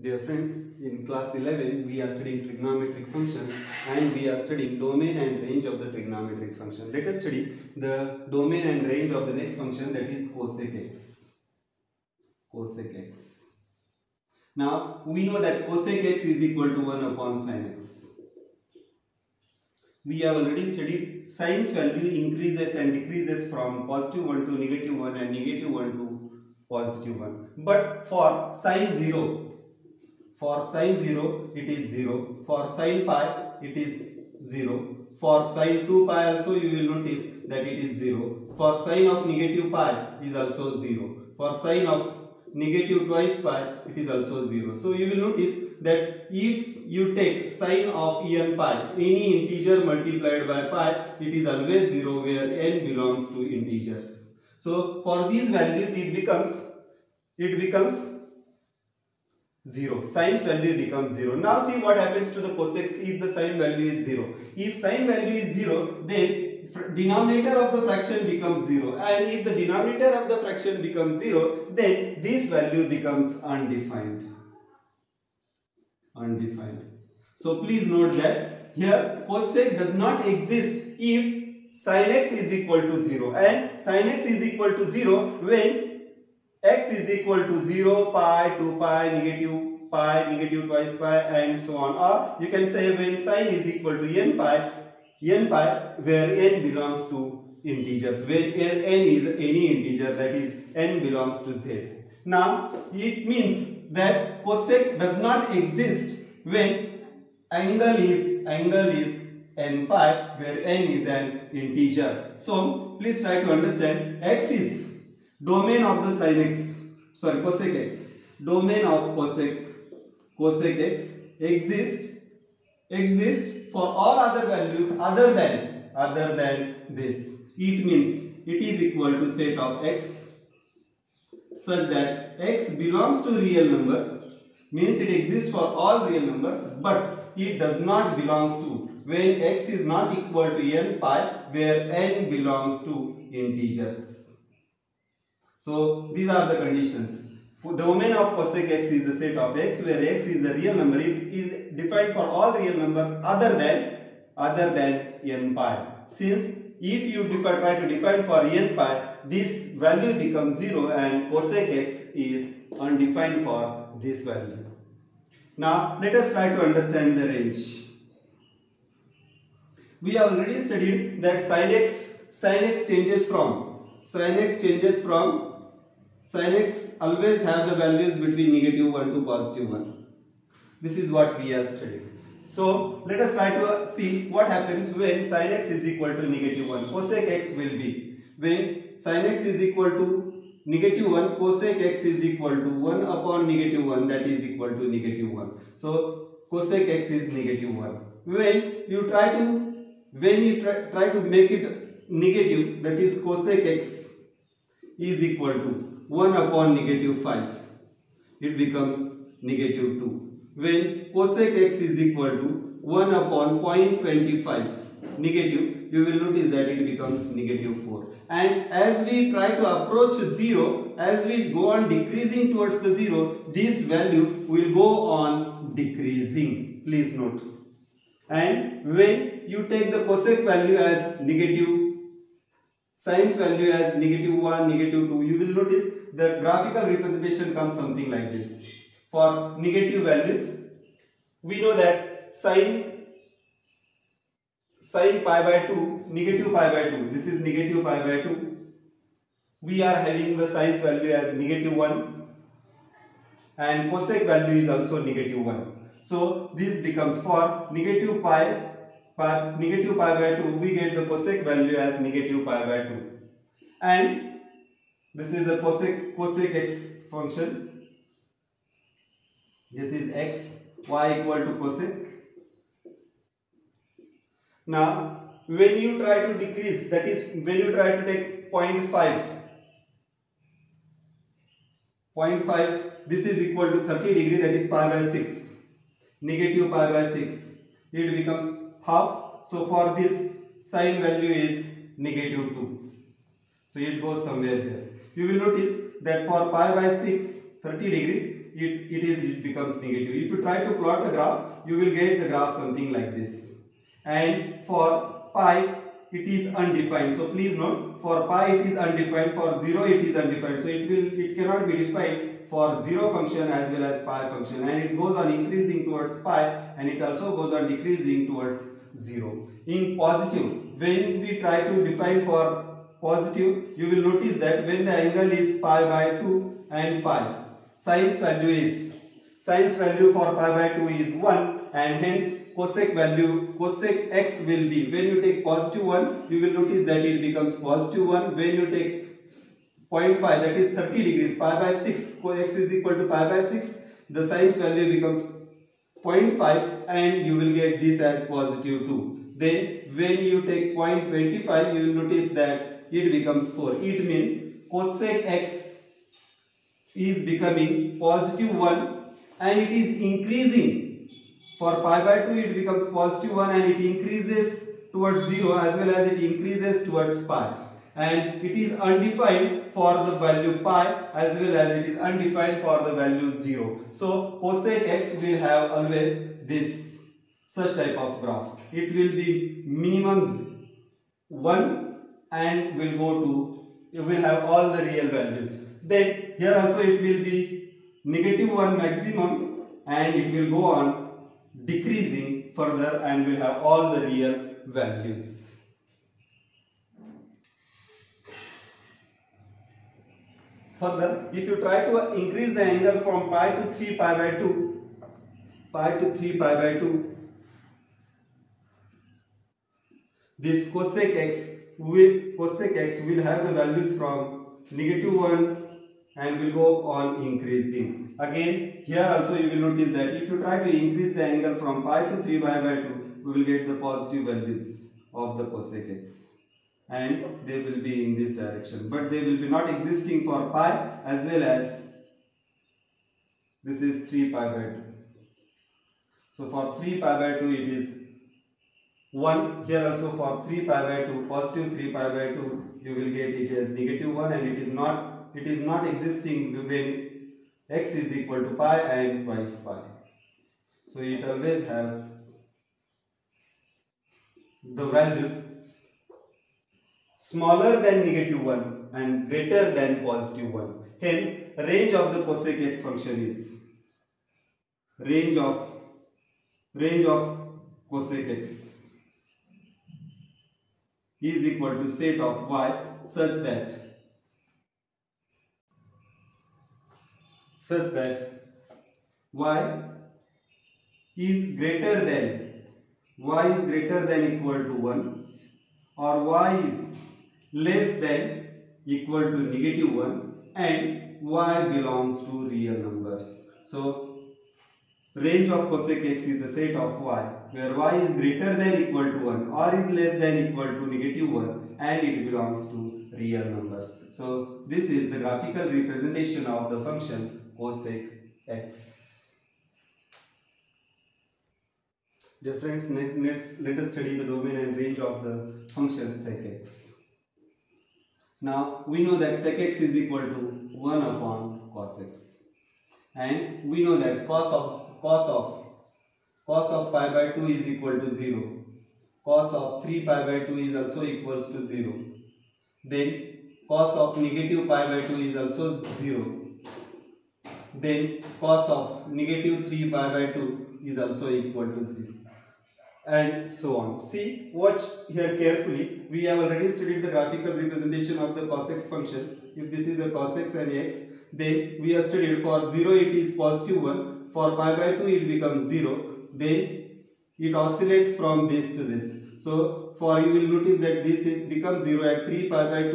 Dear friends, in class 11 we are studying trigonometric functions and we are studying domain and range of the trigonometric function. Let us study the domain and range of the next function, that is cosec x. Cosec x. Now we know that cosec x is equal to 1 upon sin x. We have already studied sin's value increases and decreases from positive 1 to negative 1 and negative 1 to positive 1. But for sin 0, it is 0. For sin pi it is 0. For sin 2 pi also you will notice that it is 0. For sin of negative pi is also 0. For sin of negative twice pi it is also 0. So you will notice that if you take sin of n pi, any integer multiplied by pi, it is always 0 where n belongs to integers. So for these values it becomes 0. Sin's value becomes 0. Now see what happens to the cosec if the sin value is 0. If sin value is 0, then denominator of the fraction becomes 0, and if the denominator of the fraction becomes 0, then this value becomes undefined. So please note that here cosec does not exist if sin x is equal to 0, and sin x is equal to 0 when x is equal to 0, pi, 2 pi, negative twice pi, and so on. Or you can say when sin is equal to n pi where n belongs to integers, where n is any integer, that is n belongs to z. Now it means that cosec does not exist when angle is n pi where n is an integer. So please try to understand, x is domain of the cosec x. Domain of cosec x exists for all other values other than this. It means it is equal to set of x such that x belongs to real numbers, means it exists for all real numbers, but it does not belongs to when x is not equal to n pi where n belongs to integers. So these are the conditions. Domain of cosec x is the set of x where x is a real number. It is defined for all real numbers other than n pi. Since if you try to define for n pi, this value becomes 0 and cosec x is undefined for this value. Now let us try to understand the range. We have already studied that sin x changes from sin x always have the values between negative 1 to positive 1. This is what we have studied. So let us try to see what happens when sin x is equal to negative 1. Cosec x will be, when sin x is equal to negative 1, cosec x is equal to 1 upon negative 1, that is equal to negative 1. So cosec x is negative 1. When you try to make it negative, that is cosec x is equal to 1 upon negative 5, it becomes negative 2. When cosec x is equal to 1 upon 0.25 negative, you will notice that it becomes negative 4. And as we try to approach 0, as we go on decreasing towards the 0, this value will go on decreasing. Please note. And when you take the cosec value as negative, sin's value as negative 1, negative 2, you will notice the graphical representation comes something like this. For negative values, we know that sin pi by 2, negative pi by 2, this is negative pi by 2. We are having the sin's value as negative 1 and cosec value is also negative 1. So this becomes, for negative pi by 2, we get the cosec value as negative pi by 2. And this is the cosec x function. This is x, y equal to cosec. Now when you try to decrease, that is when you try to take 0.5, this is equal to 30 degree, that is pi by 6, negative pi by 6, it becomes half. So for this, sin value is negative 2. So it goes somewhere here. You will notice that for pi by 6, 30 degrees, it becomes negative. If you try to plot a graph, you will get the graph something like this. And for pi, it is undefined. So please note, for pi it is undefined, for 0 it is undefined. So it cannot be defined for 0 function as well as pi function, and it goes on increasing towards pi, and it also goes on decreasing towards 0. In positive, when we try to define for positive, you will notice that when the angle is pi by 2 and pi, sin's value for pi by 2 is 1, and hence cosec x will be, when you take positive 1, you will notice that it becomes positive 1. When you take 0.5, that is 30 degrees, pi by 6, x is equal to pi by 6, the sin's value becomes 0.5, and you will get this as positive 2. Then when you take 0.25, you will notice that it becomes 4. It means cosec x is becoming positive 1, and it is increasing. For pi by 2 it becomes positive 1, and it increases towards 0 as well as it increases towards pi. And it is undefined for the value pi as well as it is undefined for the value 0. So cosec x will have always this such type of graph. It will be minimum 1 and will have all the real values. Then here also it will be negative 1 maximum, and it will go on decreasing further and will have all the real values. Further, if you try to increase the angle from pi to 3 pi by 2, this cosec x will have the values from negative 1 and will go on increasing. Again, here also you will notice that if you try to increase the angle from pi to 3 pi by 2, we will get the positive values of the cosec x, and they will be in this direction, but they will be not existing for pi as well as this is 3 pi by 2. So for 3 pi by 2 it is 1. Here also for 3 pi by 2, positive 3 pi by 2, you will get it as negative 1, and it is not existing when x is equal to pi and twice pi. So it always have the values smaller than negative 1 and greater than positive 1. Hence, range of the cosec x function is range of cosec x is equal to set of y such that y is greater than equal to 1, or y is less than equal to negative 1, and y belongs to real numbers. So range of cosec x is a set of y where y is greater than equal to 1 or is less than equal to negative 1, and it belongs to real numbers. So this is the graphical representation of the function cosec x. Dear friends, next let us study the domain and range of the function sec x. Now we know that sec x is equal to 1 upon cos x, and we know that cos of pi by 2 is equal to 0. Cos of 3 pi by 2 is also equals to 0. Then cos of negative pi by 2 is also 0. Then cos of negative 3 pi by 2 is also equal to 0. And so on. See, watch here carefully. We have already studied the graphical representation of the cos x function. If this is the cos x and x, then we have studied for 0 it is positive 1, for pi by 2 it becomes 0, then it oscillates from this to this. So for you will notice that this becomes 0 at 3 pi by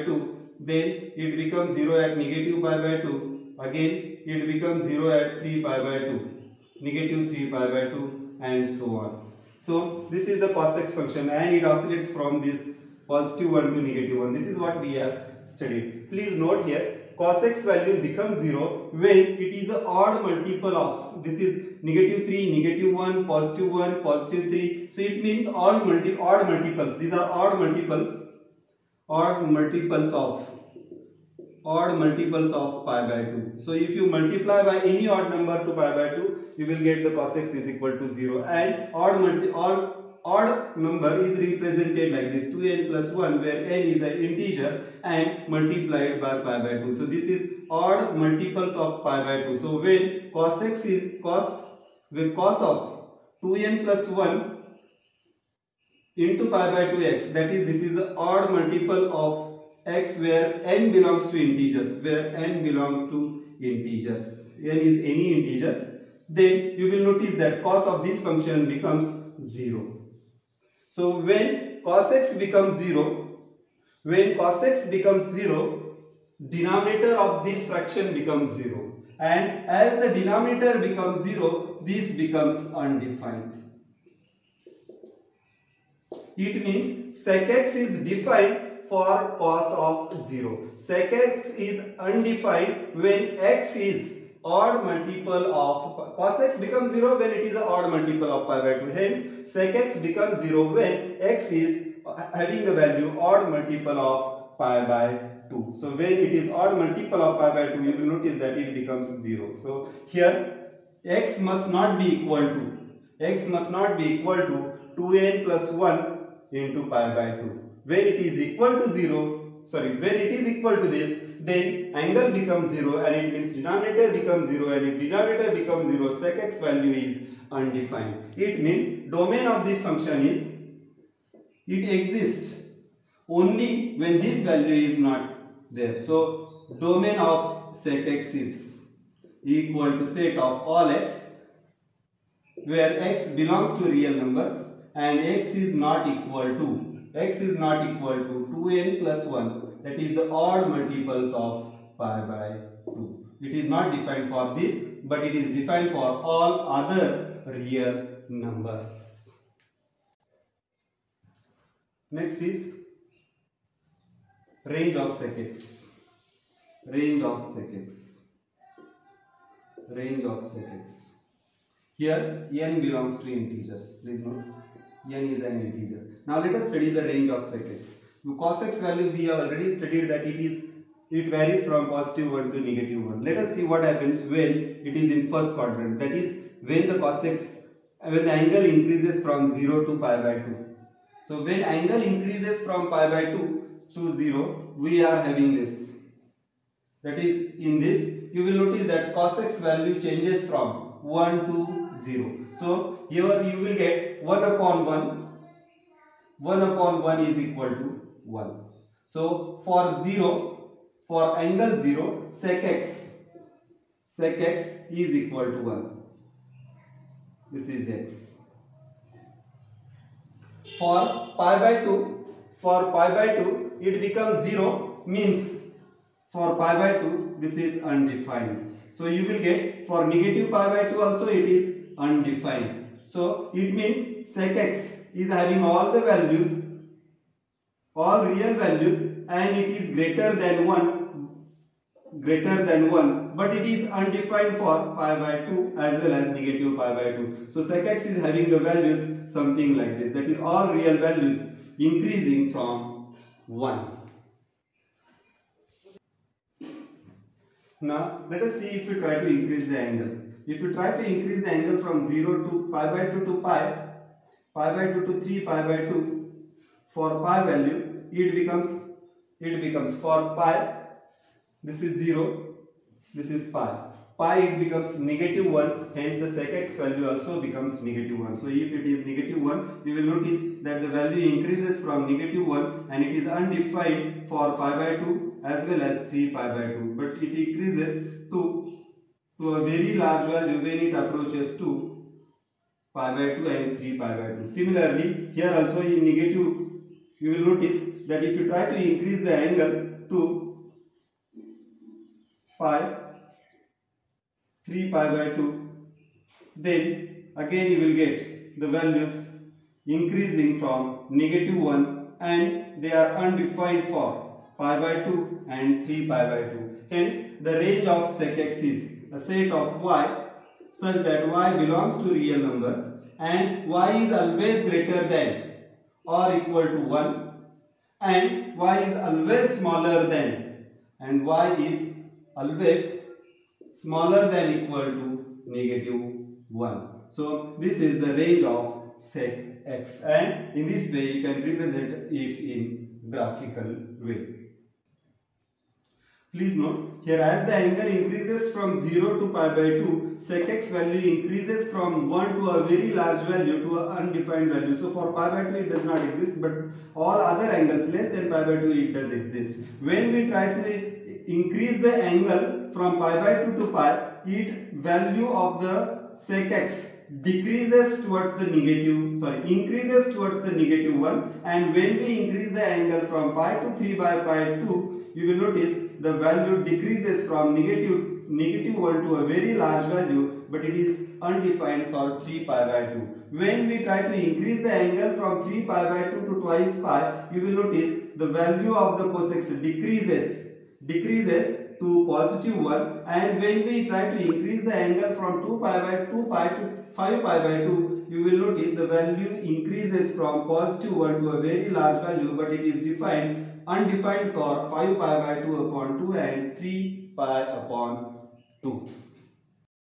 2, then it becomes 0 at negative pi by 2, again it becomes 0 at 3 pi by 2, negative 3 pi by 2, and so on. So this is the cos x function, and it oscillates from this positive 1 to negative 1. This is what we have studied. Please note here, cos x value becomes 0 when it is an odd multiple of, this is negative 3, negative 1, positive 3. So it means odd multiples. These are odd multiples of odd multiples of pi by 2. So if you multiply by any odd number to pi by 2, you will get the cos x is equal to 0, and odd number is represented like this, 2n plus 1, where n is an integer and multiplied by pi by 2. So this is odd multiples of pi by 2. So when cos x is cos of 2n plus 1 into pi by 2x, that is, this is the odd multiple of x where n belongs to integers, n is any integers, then you will notice that cos of this function becomes 0. So when cos x becomes 0, denominator of this fraction becomes 0, and as the denominator becomes 0, this becomes undefined. It means sec x is defined for cos of 0. Sec x is undefined when x is odd multiple of cos x becomes 0 when it is an odd multiple of pi by 2. Hence, sec x becomes 0 when x is having the value odd multiple of pi by 2. So when it is odd multiple of pi by 2, you will notice that it becomes 0. So here x must not be equal to 2n plus 1 into pi by 2. When it is equal to this, then angle becomes 0, and it means denominator becomes 0, and if denominator becomes 0, sec x value is undefined. It means domain of this function is, it exists only when this value is not there. So domain of sec x is equal to set of all x where x belongs to real numbers and x is not equal to 2n plus 1, that is the odd multiples of pi by 2. It is not defined for this, but it is defined for all other real numbers. Next is range of sec x. Here n belongs to integers. Please note, n is an integer. Now let us study the range of sec x. Cos x value we have already studied that it varies from positive 1 to negative 1. Let us see what happens when it is in first quadrant. That is when the angle increases from 0 to pi by 2. So when angle increases from pi by 2 to 0, we are having this. That is, in this you will notice that cos x value changes from 1 to 0. So here you will get 1 upon 1 is equal to 1. So for angle 0, sec x is equal to 1. This is x. For pi by 2 it becomes 0, means for pi by 2 this is undefined. So you will get for negative pi by 2 also it is undefined. So it means sec x is having all the values, all real values, and it is greater than 1, but it is undefined for pi by 2 as well as negative pi by 2. So sec x is having the values something like this, that is all real values increasing from 1. Now let us see if we try to increase the angle. If you try to increase the angle from 0 to pi by 2 to pi by 2 to 3 pi by 2, for pi value it becomes for pi, this is 0, this is pi it becomes negative 1, hence the sec x value also becomes negative 1. So if it is negative 1, you will notice that the value increases from negative 1 and it is undefined for pi by 2 as well as 3 pi by 2, but it increases to a very large value when it approaches to pi by 2 and 3 pi by 2. Similarly, here also in negative, you will notice that if you try to increase the angle to pi 3 pi by 2, then again you will get the values increasing from negative 1 and they are undefined for pi by 2 and 3 pi by 2. Hence, the range of sec x is a set of y such that y belongs to real numbers and y is always greater than or equal to 1 and y is always smaller than and y is always smaller than equal to negative 1. So this is the range of sec x, and in this way you can represent it in graphical way. Please note here, as the angle increases from 0 to pi by 2, sec x value increases from 1 to a very large value to an undefined value. So for pi by 2 it does not exist, but all other angles less than pi by 2 it does exist. When we try to increase the angle from pi by 2 to pi, it value of the sec x increases towards the negative 1, and when we increase the angle from pi to 3 by pi 2, you will notice the value decreases from negative 1 to a very large value, but it is undefined for 3 pi by 2. When we try to increase the angle from 3 pi by 2 to twice pi, you will notice the value of the cos x decreases to positive 1, and when we try to increase the angle from 2 pi to 5 pi by 2, you will notice the value increases from positive 1 to a very large value, but it is undefined for 5 pi by 2 upon 2 and 3 pi upon 2.